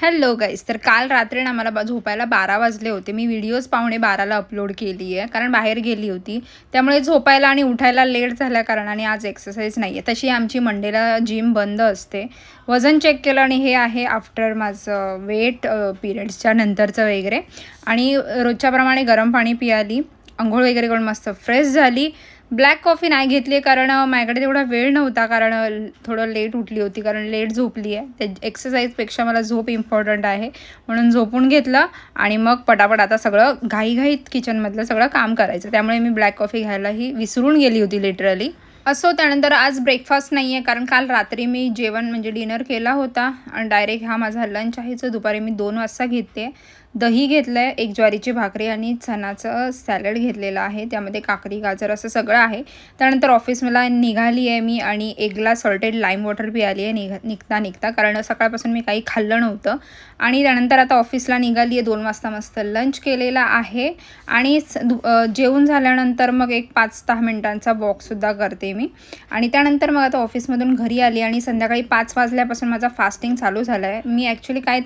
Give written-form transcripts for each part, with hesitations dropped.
Hello guys, तर काल रात्री ना मला झोपायला 12 वाजले होते. मी व्हिडिओज 11:15ला अपलोड केली आहे, कारण बाहेर गेली होती. त्यामुळे झोपायला आणि उठायला लेट झाल्या कारणाने आज एक्सरसाइज नाही आहे. तशी आमची मंडेला जिम बंद असते. वजन चेक केलं आणि हे आहे आफ्टर माझं वेट पिरियड्सच्या नंतरचं वगैरे. आणि रोजच्याप्रमाणे गरम पाणी पियाली, अंघोळ वगैरे करून मस्त फ्रेश झाली. ब्लॅक कॉफी नाही घेतली कारण माझ्याकडे तेवढा वेळ नव्हता, कारण थोडं लेट उठली होती, कारण लेट झोपली आहे. ते एक्सरसाइजपेक्षा मला झोप इम्पॉर्टंट आहे, म्हणून झोपून घेतलं आणि मग पटापट आता सगळं घाईघाईत किचनमधलं सगळं काम करायचं. त्यामुळे मी ब्लॅक कॉफी घ्यायलाही विसरून गेली होती लिटरली. असो, त्यानंतर आज ब्रेकफास्ट नाही आहे, कारण काल रात्री मी जेवण म्हणजे डिनर केला होता आणि डायरेक्ट हा माझा लंच आहे, जो दुपारी मी 2 वाजता घेते. दही घेतलं आहे, एक ज्वारीची भाकरी आणि चणाचं सॅलड घेतलेलं आहे. त्यामध्ये काकडी, गाजर असं सगळं आहे. त्यानंतर ऑफिस मला निघाली आहे मी आणि 1 glass salted lime water Piyali आहे निघता, कारण सकाळपासून मी काही खाल्लं नव्हतं. आणि त्यानंतर आता ऑफिसला निघाली आहे. 2 वाजता मस्त लंच केलेला आहे आणि जेवून झाल्यानंतर मग एक 5-10 मिनटांचा वॉकसुद्धा करते मी. आणि त्यानंतर मग आता ऑफिसमधून घरी आली आणि संध्याकाळी 5 वाजल्यापासून माझा फास्टिंग चालू झाला आहे. मी ॲक्च्युली काय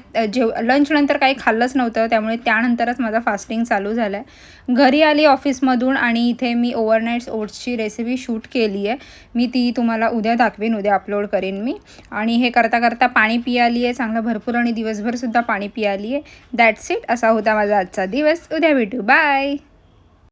लंचनंतर काही खाल्लंच नव्हतं, त्यामुळे त्यानंतरच माझा फास्टिंग चालू झाला आहे. घरी आली ऑफिसमधून आणि इथे मी ओव्हरनाईट ओट्सची रेसिपी शूट केली आहे. मी ती तुम्हाला उद्या दाखवेन, उद्या अपलोड करेन मी. आणि हे करता करता पाणी पियाली आहे चांगलं भरपूर आणि दिवसभरसुद्धा पाणी पियाली आहे. That's it. असा होता माझा आजचा दिवस. उद्या भेटू. बाय.